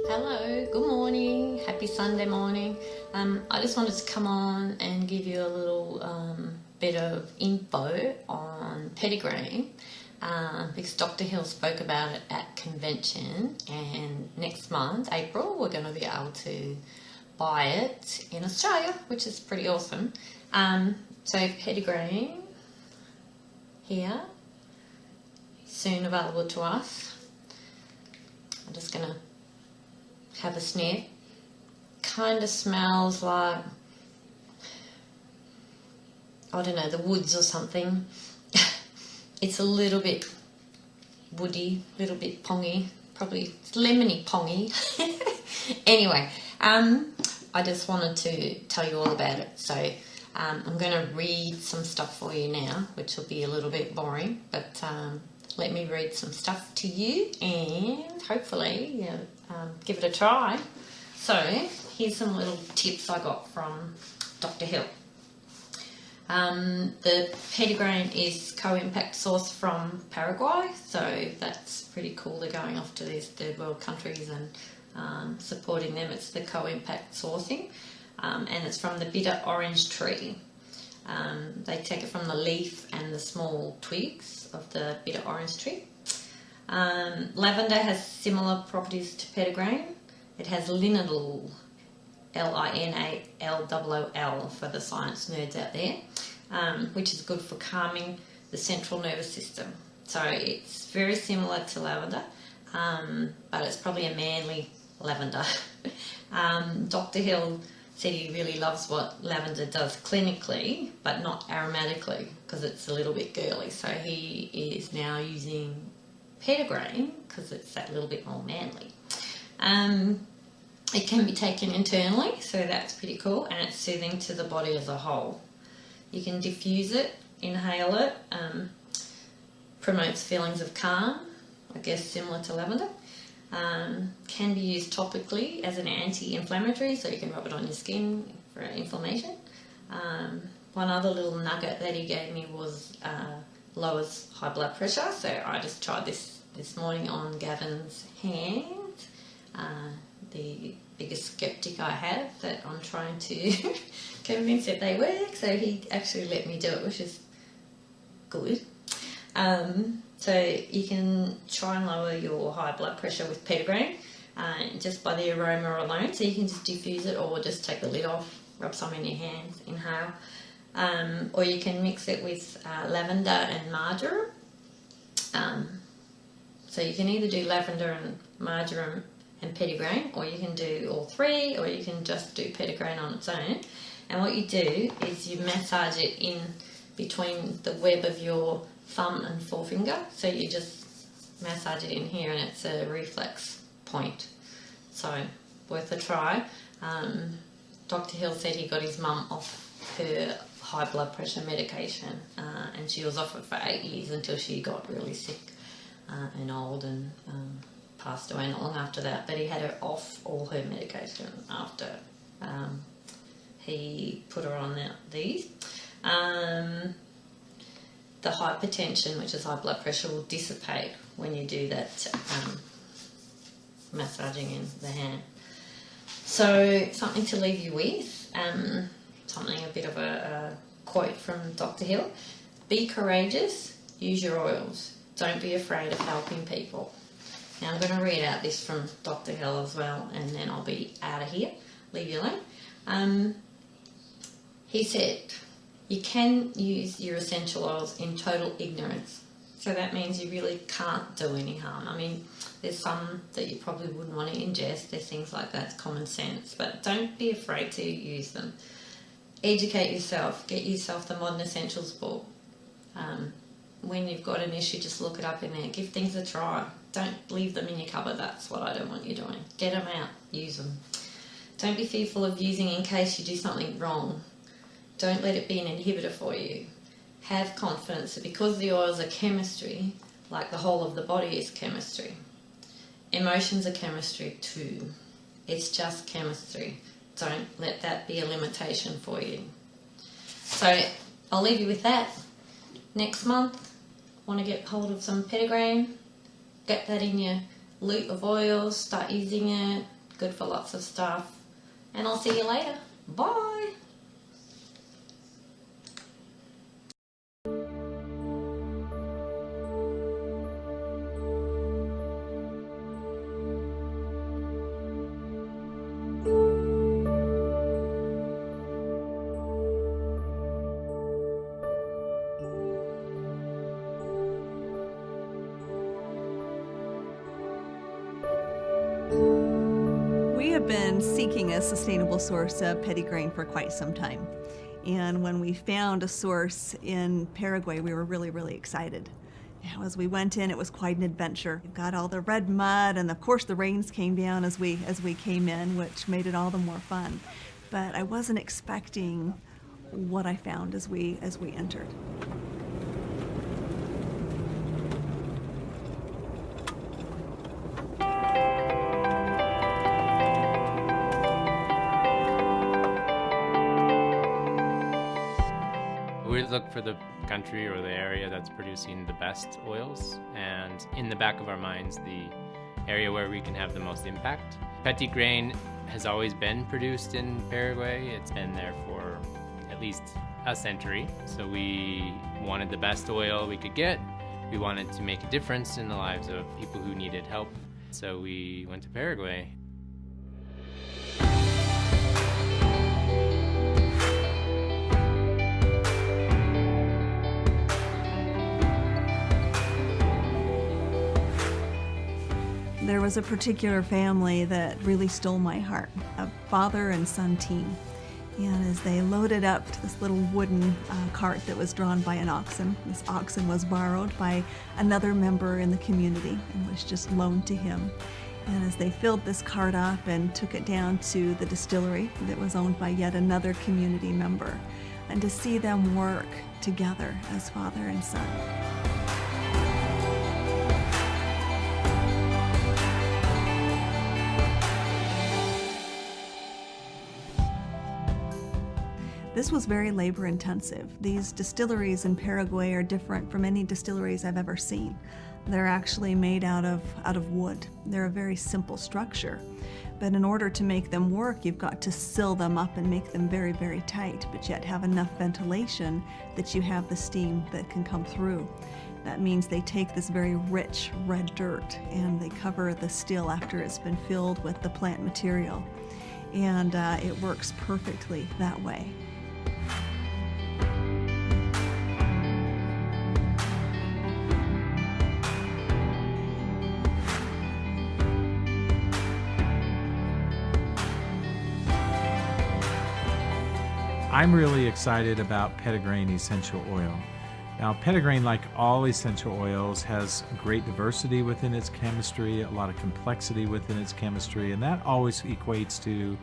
Hello, good morning, happy Sunday morning. I just wanted to come on and give you a little bit of info on Pettigrain because Dr. Hill spoke about it at convention, and next month, April, we're going to be able to buy it in Australia, which is pretty awesome. So Pettigrain here, soon available to us. I'm just going to have a sniff. Kind of smells like, I don't know, the woods or something. It's a little bit woody, a little bit pongy, probably lemony pongy. Anyway, I just wanted to tell you all about it. So I'm going to read some stuff for you now, which will be a little bit boring, but let me read some stuff to you and hopefully give it a try. So here's some little tips I got from Dr. Hill. The Pettigrain is co-impact source from Paraguay, so that's pretty cool. They're going off to these third world countries and supporting them. It's the co-impact sourcing, and it's from the bitter orange tree. They take it from the leaf and the small twigs of the bitter orange tree. Lavender has similar properties to Pettigrain. It has linalool, Linalool for the science nerds out there, which is good for calming the central nervous system. So it's very similar to lavender, but it's probably a manly lavender. Dr. Hill said he really loves what lavender does clinically, but not aromatically, because it's a little bit girly. So he is now using Pettigrain because it's that little bit more manly. It can be taken internally, so that's pretty cool, and it's soothing to the body as a whole. You can diffuse it, inhale it, promotes feelings of calm, I guess similar to lavender. Can be used topically as an anti-inflammatory, so you can rub it on your skin for inflammation. One other little nugget that he gave me was lowers high blood pressure, so I just tried this morning on Gavin's hand. The biggest skeptic I have that I'm trying to convince that they work, so he actually let me do it, which is good. So you can try and lower your high blood pressure with Pettigrain just by the aroma alone, so you can just diffuse it or just take the lid off, rub some in your hands, inhale, or you can mix it with lavender and marjoram. So you can either do lavender and marjoram and Pettigrain, or you can do all three, or you can just do Pettigrain on its own. And what you do is you massage it in between the web of your thumb and forefinger, so you just massage it in here, and it's a reflex point, so worth a try. Dr. Hill said he got his mum off her high blood pressure medication, and she was off it for 8 years until she got really sick and old and passed away not long after that. But he had her off all her medication after he put her on these. The hypertension, which is high blood pressure, will dissipate when you do that massaging in the hand. So something to leave you with, a bit of a quote from Dr. Hill: be courageous, use your oils, don't be afraid of helping people. Now I'm going to read out this from Dr. Hill as well, and then I'll be out of here, leave you alone. He said, you can use your essential oils in total ignorance. So that means you really can't do any harm. I mean, there's some that you probably wouldn't want to ingest. There's things like that, it's common sense. But don't be afraid to use them. Educate yourself. Get yourself the Modern Essentials book. When you've got an issue, just look it up in there. Give things a try. Don't leave them in your cupboard. That's what I don't want you doing. Get them out. Use them. Don't be fearful of using in case you do something wrong. Don't let it be an inhibitor for you. Have confidence that because the oils are chemistry, like the whole of the body is chemistry. Emotions are chemistry too. It's just chemistry. Don't let that be a limitation for you. So I'll leave you with that. Next month, want to get hold of some Pettigrain, get that in your loot of oils, start using it, good for lots of stuff. And I'll see you later. Bye! We have been seeking a sustainable source of pettigrain for quite some time. And when we found a source in Paraguay, we were really, really excited. As we went in, it was quite an adventure. We got all the red mud, and of course the rains came down as we came in, which made it all the more fun. But I wasn't expecting what I found as we entered. We look for the country or the area that's producing the best oils, and in the back of our minds, the area where we can have the most impact. Pettigrain has always been produced in Paraguay. It's been there for at least a century. So we wanted the best oil we could get. We wanted to make a difference in the lives of people who needed help. So we went to Paraguay. There was a particular family that really stole my heart, a father and son team. And as they loaded up to this little wooden cart that was drawn by an oxen, this oxen was borrowed by another member in the community and was just loaned to him. And as they filled this cart up and took it down to the distillery that was owned by yet another community member, and to see them work together as father and son. This was very labor intensive. These distilleries in Paraguay are different from any distilleries I've ever seen. They're actually made out of wood. They're a very simple structure. But in order to make them work, you've got to seal them up and make them very, very tight, but yet have enough ventilation that you have the steam that can come through. That means they take this very rich red dirt and they cover the still after it's been filled with the plant material. And it works perfectly that way. I'm really excited about Pettigrain Essential Oil. Now, Pettigrain, like all essential oils, has great diversity within its chemistry, a lot of complexity within its chemistry, and that always equates to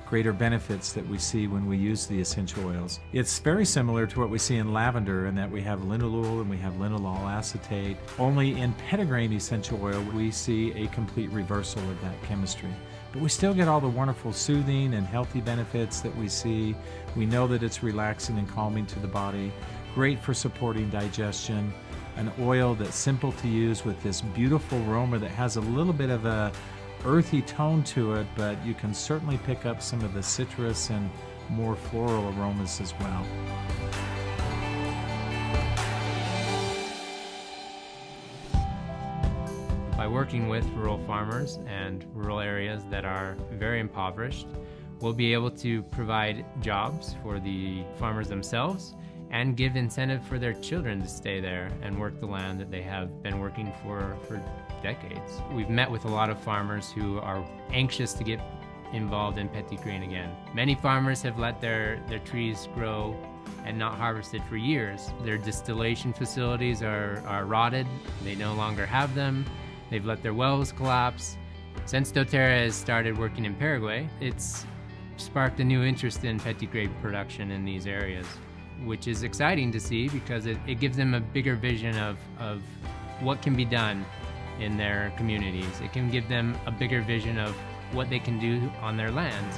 greater benefits that we see when we use the essential oils. It's very similar to what we see in lavender in that we have linalool and we have linalool acetate. Only in Pettigrain Essential Oil we see a complete reversal of that chemistry. But we still get all the wonderful soothing and healthy benefits that we see. We know that it's relaxing and calming to the body, great for supporting digestion, an oil that's simple to use with this beautiful aroma that has a little bit of a earthy tone to it, but you can certainly pick up some of the citrus and more floral aromas as well. By working with rural farmers and rural areas that are very impoverished, we'll be able to provide jobs for the farmers themselves and give incentive for their children to stay there and work the land that they have been working for decades. We've met with a lot of farmers who are anxious to get involved in Pettigrain again. Many farmers have let their trees grow and not harvested for years. Their distillation facilities are rotted. They no longer have them. They've let their wells collapse. Since doTERRA has started working in Paraguay, it's sparked a new interest in Pettigrain production in these areas, which is exciting to see because it gives them a bigger vision of what can be done in their communities. It can give them a bigger vision of what they can do on their lands.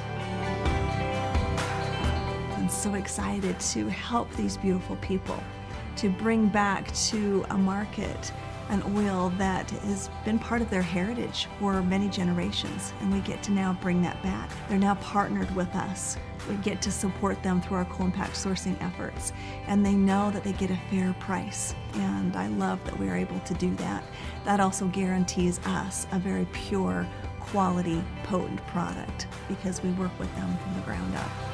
I'm so excited to help these beautiful people to bring back to a market an oil that has been part of their heritage for many generations, and we get to now bring that back. They're now partnered with us. We get to support them through our co-impact sourcing efforts, and they know that they get a fair price, and I love that we are able to do that. That also guarantees us a very pure, quality, potent product because we work with them from the ground up.